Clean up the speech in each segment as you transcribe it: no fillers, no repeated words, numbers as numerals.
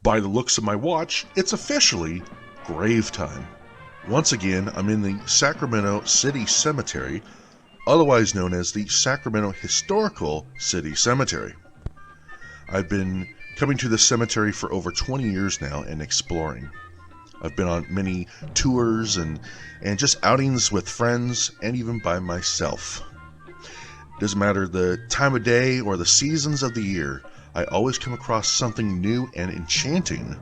By the looks of my watch, it's officially grave time. Once again, I'm in the Sacramento City Cemetery, otherwise known as the Sacramento Historical City Cemetery. I've been coming to the cemetery for over 20 years now and exploring. I've been on many tours and just outings with friends and even by myself. Doesn't matter the time of day or the seasons of the year, I always come across something new and enchanting.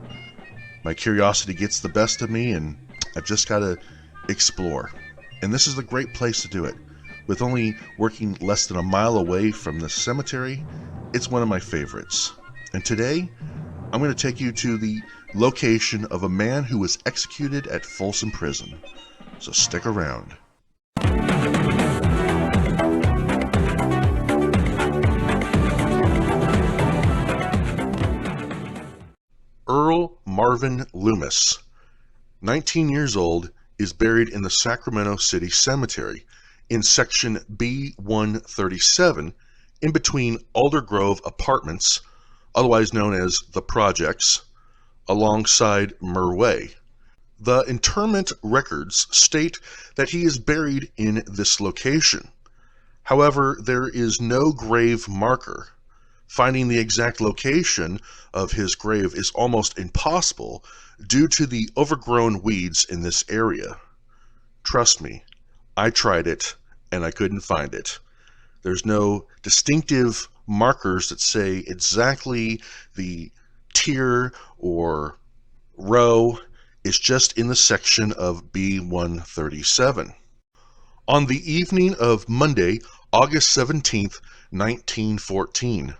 My curiosity gets the best of me and I've just got to explore. And this is a great place to do it. With only working less than a mile away from the cemetery, it's one of my favorites. And today, I'm going to take you to the location of a man who was executed at Folsom Prison. So stick around. Earl Marvin Loomis, 19 years old, is buried in the Sacramento City Cemetery in section B137 in between Alder Grove Apartments, otherwise known as the Projects, alongside Murr Way. The interment records state that he is buried in this location. However, there is no grave marker. Finding the exact location of his grave is almost impossible due to the overgrown weeds in this area. Trust me, I tried it and I couldn't find it. There's no distinctive markers that say exactly the tier or row. It's just in the section of B137. On the evening of Monday, August 17th, 1914,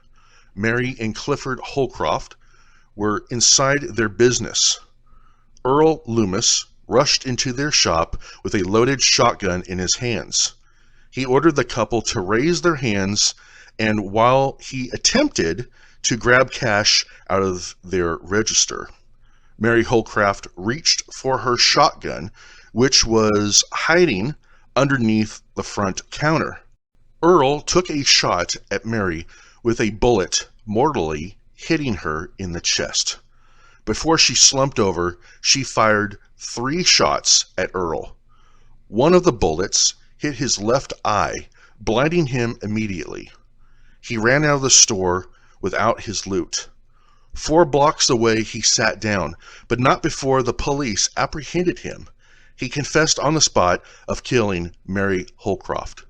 Mary and Clifford Hollcroft were inside their business. Earl Loomis rushed into their shop with a loaded shotgun in his hands. He ordered the couple to raise their hands, and while he attempted to grab cash out of their register, Mary Hollcroft reached for her shotgun, which was hiding underneath the front counter. Earl took a shot at Mary with a bullet mortally hitting her in the chest. Before she slumped over, she fired 3 shots at Earl. One of the bullets hit his left eye, blinding him immediately. He ran out of the store without his loot. 4 blocks away, he sat down, but not before the police apprehended him. He confessed on the spot of killing Mary Hollcroft.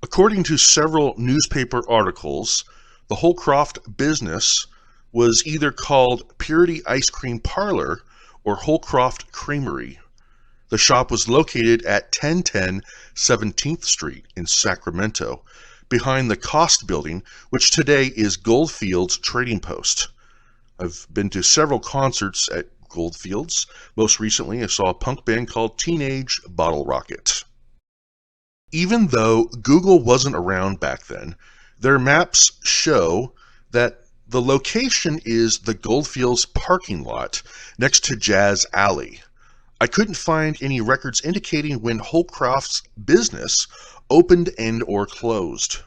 According to several newspaper articles, the Hollcroft business was either called Purity Ice Cream Parlor or Hollcroft Creamery. The shop was located at 1010 17th Street in Sacramento, behind the Cost Building, which today is Goldfield's Trading Post. I've been to several concerts at Goldfield's. Most recently, I saw a punk band called Teenage Bottle Rocket. Even though Google wasn't around back then, their maps show that the location is the Goldfields parking lot next to Jazz Alley. I couldn't find any records indicating when Hollcroft's business opened and or closed.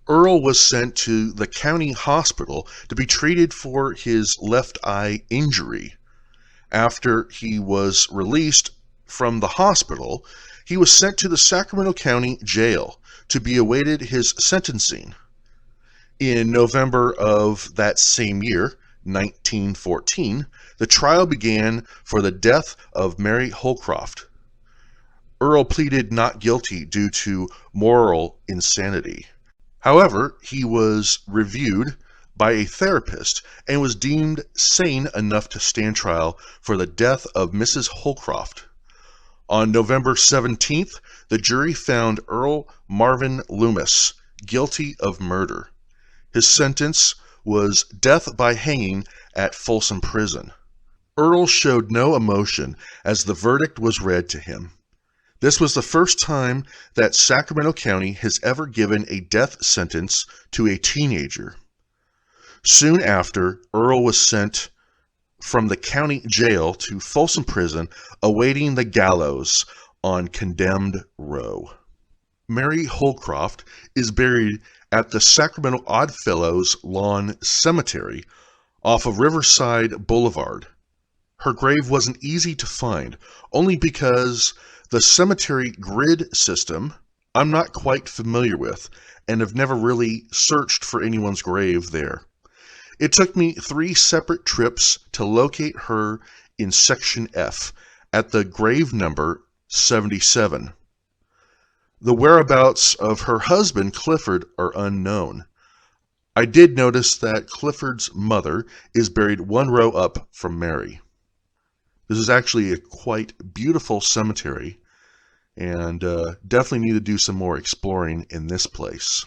Earl was sent to the county hospital to be treated for his left eye injury. After he was released from the hospital, he was sent to the Sacramento County Jail to be awaited his sentencing. In November of that same year, 1914, the trial began for the death of Mary Hollcroft. Earl pleaded not guilty due to moral insanity. However, he was reviewed by a therapist and was deemed sane enough to stand trial for the death of Mrs. Hollcroft. On November 17th, the jury found Earl Marvin Loomis guilty of murder. His sentence was death by hanging at Folsom Prison. Earl showed no emotion as the verdict was read to him. This was the first time that Sacramento County has ever given a death sentence to a teenager. Soon after, Earl was sent from the county jail to Folsom Prison, awaiting the gallows on Condemned Row. Mary Hollcroft is buried at the Sacramento Oddfellows Lawn Cemetery off of Riverside Boulevard. Her grave wasn't easy to find, only because the cemetery grid system I'm not quite familiar with and have never really searched for anyone's grave there. It took me 3 separate trips to locate her in Section F at the grave number 77. The whereabouts of her husband, Clifford, are unknown. I did notice that Clifford's mother is buried 1 row up from Mary. This is actually a quite beautiful cemetery, and definitely need to do some more exploring in this place.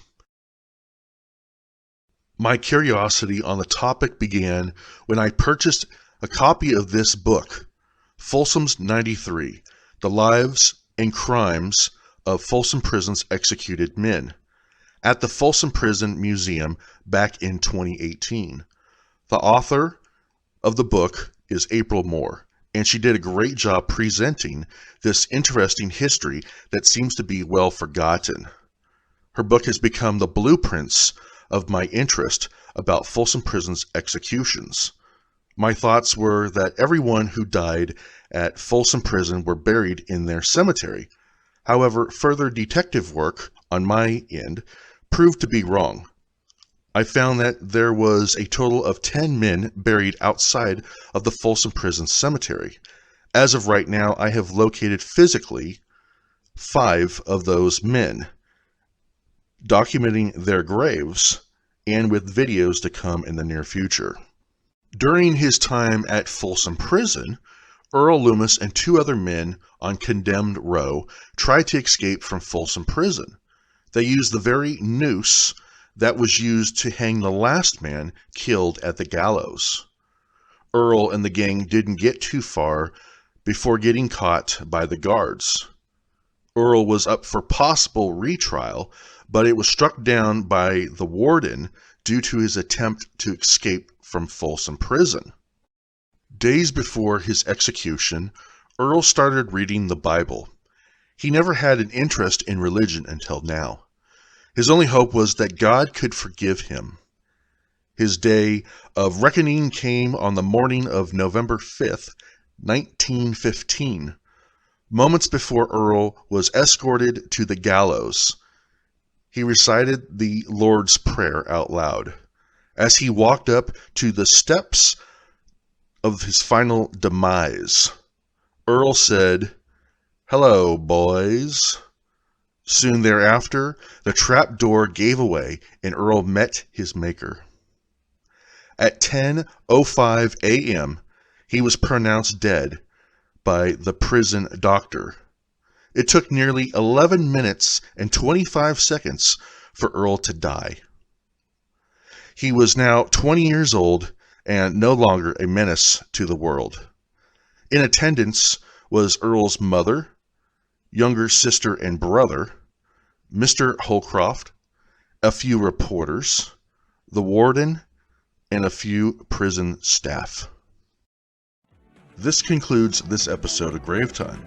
My curiosity on the topic began when I purchased a copy of this book, Folsom's 93, The Lives and Crimes of Folsom Prison's Executed Men, at the Folsom Prison Museum back in 2018. The author of the book is April Moore, and she did a great job presenting this interesting history that seems to be well forgotten. Her book has become the blueprints of my interest about Folsom Prison's executions. My thoughts were that everyone who died at Folsom Prison were buried in their cemetery. However, further detective work on my end proved to be wrong. I found that there was a total of 10 men buried outside of the Folsom Prison Cemetery. As of right now, I have located physically 5 of those men, documenting their graves, and with videos to come in the near future. During his time at Folsom Prison, Earl Loomis and 2 other men on Condemned Row tried to escape from Folsom Prison. They used the very noose that was used to hang the last man killed at the Gallows. Earl and the gang didn't get too far before getting caught by the guards. Earl was up for possible retrial, but it was struck down by the warden due to his attempt to escape from Folsom Prison. Days before his execution, Earl started reading the Bible. He never had an interest in religion until now. His only hope was that God could forgive him. His day of reckoning came on the morning of November 5th, 1915, moments before Earl was escorted to the gallows. He recited the Lord's Prayer out loud. As he walked up to the steps of his final demise, Earl said, "Hello, boys." Soon thereafter, the trap door gave away and Earl met his maker. At 10:05 a.m., he was pronounced dead by the prison doctor. It took nearly 11 minutes and 25 seconds for Earl to die. He was now 20 years old and no longer a menace to the world. In attendance was Earl's mother, younger sister and brother, Mr. Hollcroft, a few reporters, the warden, and a few prison staff. This concludes this episode of Grave Time.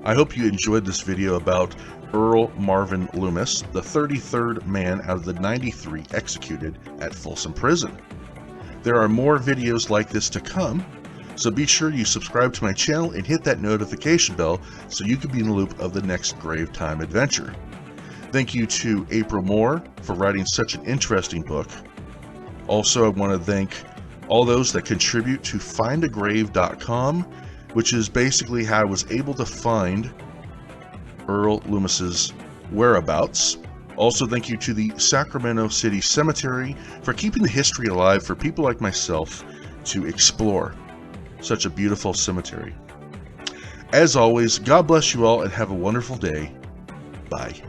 I hope you enjoyed this video about Earl Marvin Loomis, the 33rd man out of the 93 executed at Folsom Prison. There are more videos like this to come, so be sure you subscribe to my channel and hit that notification bell so you can be in the loop of the next Grave Time adventure. Thank you to April Moore for writing such an interesting book. Also, I want to thank all those that contribute to findagrave.com, which is basically how I was able to find Earl Loomis's whereabouts. Also, thank you to the Sacramento City Cemetery for keeping the history alive for people like myself to explore such a beautiful cemetery. As always, God bless you all and have a wonderful day. Bye.